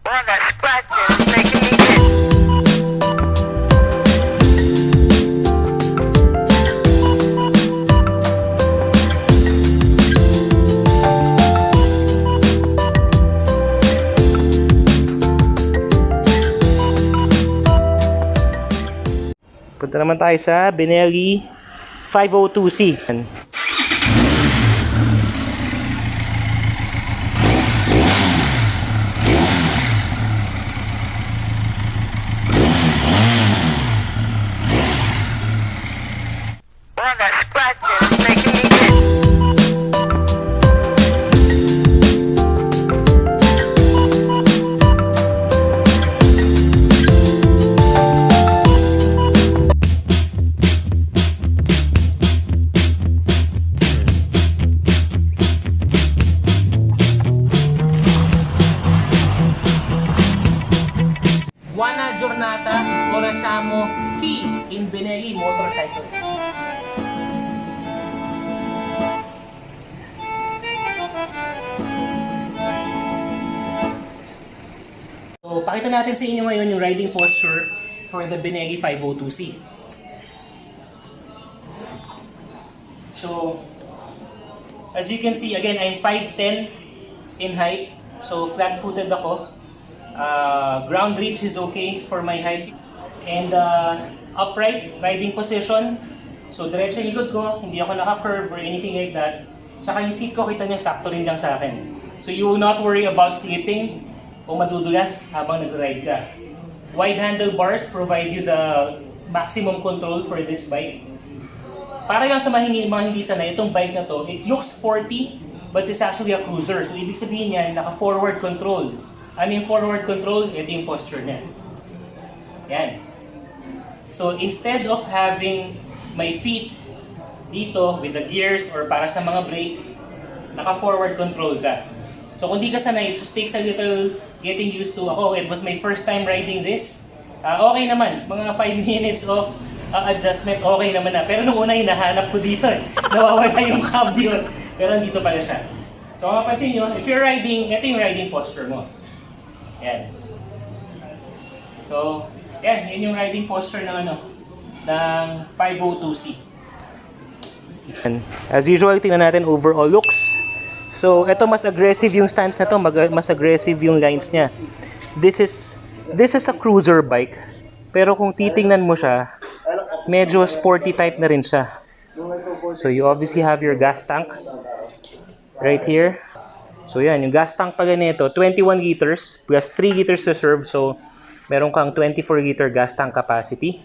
Well, that scratch is making me itch. Punta naman tayo sa Benelli 502C. Well, that scratch is making me itch. Buona giornata, ora siamo qui in Benelli Motorcycle. So, pakita natin sa inyo ngayon yung riding posture for the Benelli 502C. So, as you can see, again, I'm 5'10" in height. So, flat-footed ako. Ground reach is okay for my height. And upright riding position. So, diretso yung likod ko, hindi ako naka-curve or anything like that. Tsaka yung seat ko, kita niyo, sakto rin lang sa akin. So, you will not worry about slipping o madudulas habang nag-ride ka. Wide handlebars provide you the maximum control for this bike. Para lang sa mga hindi sanay, itong bike na to, it looks sporty, but it's actually a cruiser. So, ibig sabihin niya, naka-forward control. Ano yung forward control? Ito yung posture niya. Yan. So, instead of having my feet dito with the gears or para sa mga brake, naka-forward control ka. So, kung di ka sanay, it just takes a little getting used to. Ako, it was my first time riding this. Okay naman. Mga 5 minutes of adjustment, okay naman na. Pero nung una, hinahanap ko dito eh. Nawawala yung cambio. Pero dito pala siya. So, kung mapansin nyo, if you're riding, ito yung riding posture mo. Yan. So, yan. Yan yung riding posture ng ng 502C. As usual, tingnan natin overall looks. So, ito mas aggressive yung stance na to, mas aggressive yung lines niya. This is a cruiser bike. Pero kung titingnan mo siya, medyo sporty type na rin siya. So, you obviously have your gas tank right here. So yan, yung gas tank pa ganito, 21 liters plus 3 liters reserve. So, meron kang 24 liter gas tank capacity.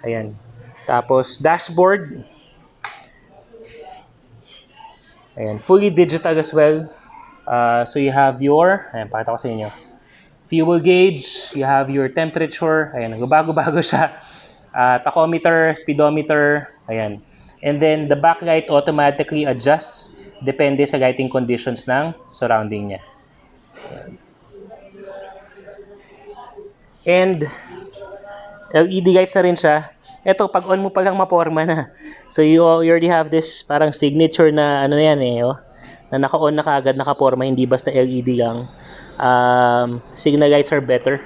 Ayan. Tapos, dashboard. Ayan, fully digital as well. So, you have your, ayan, pakita ko sa inyo. Fuel gauge, you have your temperature. Ayan, nagbabago-bago siya. Tachometer, speedometer. Ayan. And then, the backlight automatically adjusts. Depende sa lighting conditions ng surrounding niya. And LED lights na rin siya. Ito, pag on mo pa lang maporma na. So you already have this parang signature na ano na yan eh. Oh, na naka-on na kaagad, nakaporma, hindi basta LED lang. Signal lights are better.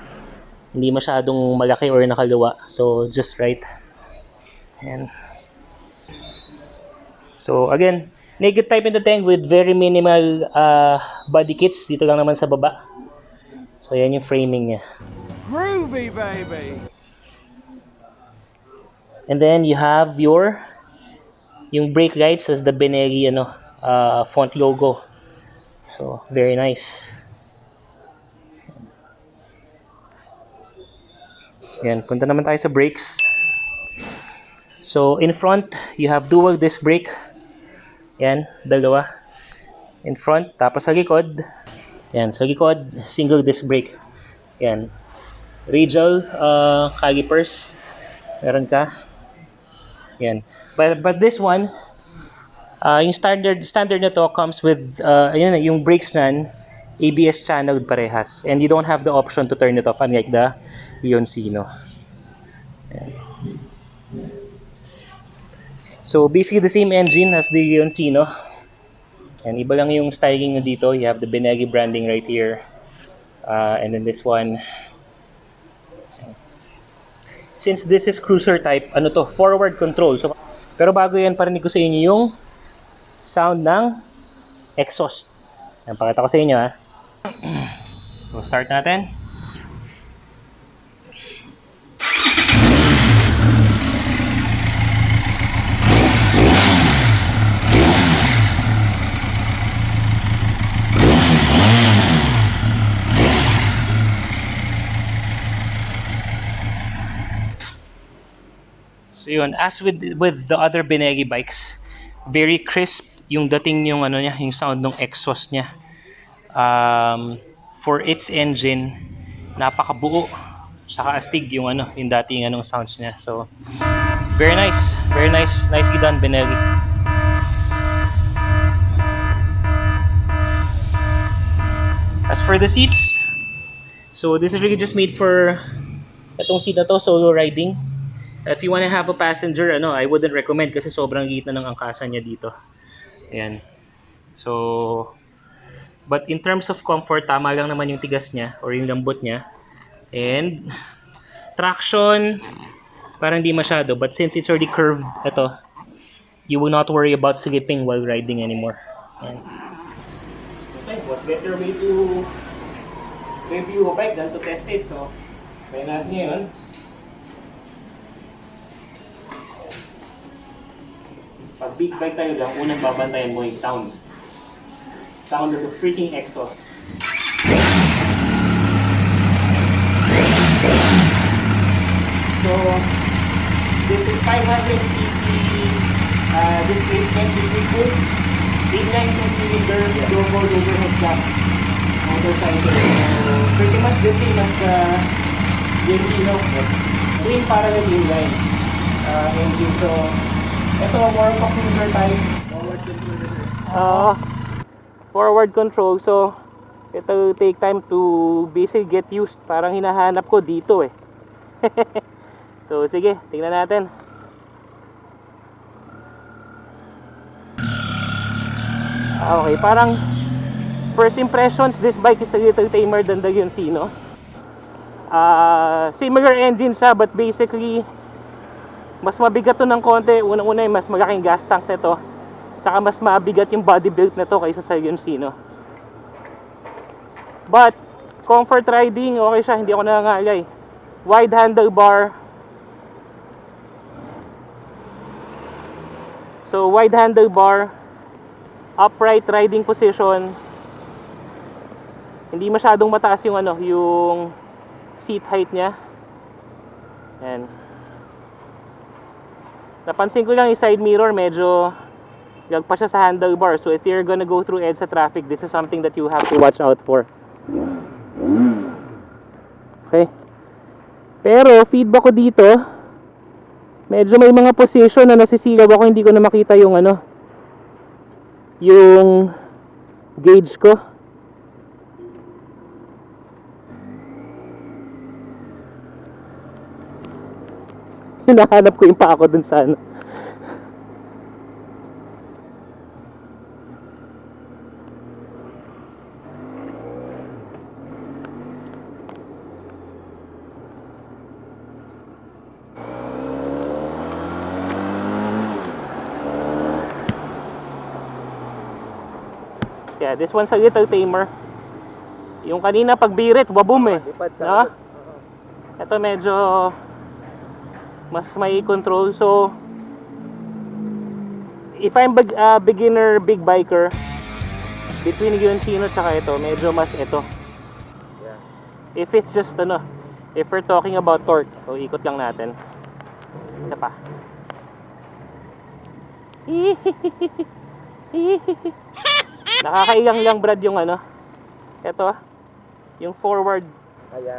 Hindi masyadong malaki or nakaluwa. So just right. And so again, naked type in the tank with very minimal body kits. Dito lang naman sa baba. So, yan yung framing niya. Groovy, baby! And then, you have yung brake lights as the Benelli font logo. So, very nice. Yan, punta naman tayo sa brakes. So, in front, you have dual disc brake. Yan, dalawa. In front, tapos sa likod. Yan, sa likod, single disc brake. Yan. Radial calipers. Meron ka. Yan. But this one, yung standard na to comes with, ayan, yung brakes nan, ABS channel parehas. And you don't have the option to turn it off, unlike the Leoncino. Yan. So, basically the same engine as the Leoncino. And iba lang yung styling na dito. You have the Benelli branding right here. And then this one, since this is cruiser type, ano to, forward control. So, pero bago yan, parinig ko sa inyo yung sound ng exhaust. Yan, pakita ko sa inyo ha. So, start natin. So yun, as with the other Benelli bikes, very crisp yung dating yung ano niya, yung sound ng exhaust niya. For its engine, napakabuo. Saka astig yung ano, yung dating anong sounds niya. So very nice, nicely done Benelli. As for the seats, so this is really just made for itong seat na to, solo riding. If you want to have a passenger, ano, I wouldn't recommend kasi sobrang liit na ng angkasan niya dito. Ayan. So, but in terms of comfort, tama lang naman yung tigas niya or yung lambot niya. And traction, parang di masyado. But since it's already curved, ito, you will not worry about slipping while riding anymore. Ayan. Okay, what better way to review a bike than to test it? So, kaya natin ngayon. Pag big bike tayo lang, unang babantayan mo yung sound. Sound of the freaking exhaust. So, this is 500cc displacement between good, inline 2-cylinder, double overhead cam motorcycle. So, pretty much the same as the Leoncino. Twin parallel inline engine. So, ito, more of a cruiser type. Forward control. So, ito will take time to basically get used. Parang hinahanap ko dito eh. So, sige, tingnan natin. Okay, parang first impressions, this bike is a little tamer than the Leoncino. Similar engine siya, but basically mas mabigat to ng konti. Unang-una mas malaking gas tank nito. Tsaka mas mabigat yung body build nito kaysa sa Leoncino. But comfort riding, okay siya, hindi ako nangangalay. Wide handlebar. So wide handlebar, upright riding position. Hindi masyadong mataas yung ano, yung seat height niya. Yan. Napansin ko lang yung side mirror, medyo lagpas siya sa handlebar. So if you're gonna go through EDSA traffic, this is something that you have to watch out for. Okay. Pero feedback ko dito, medyo may mga position na nasisilaw ako, hindi ko na makita yung ano, yung gauge ko. Hinahanap ko yung pa ako dun sa ano. Yeah, this one's a little tamer. Yung kanina pagbirit, wabum eh. No? Ito medyo mas may control. So if I'm a beginner big biker, between Leoncino tsaka ito, medyo mas ito. If it's just ano, if we're talking about torque, so ikot lang natin. Isa pa. Nakakailang lang Brad yung ano, ito yung forward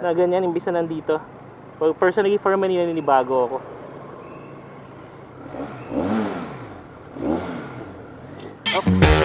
na ganyan imbis na nandito. Well, personally for me ninibago ako. Okay.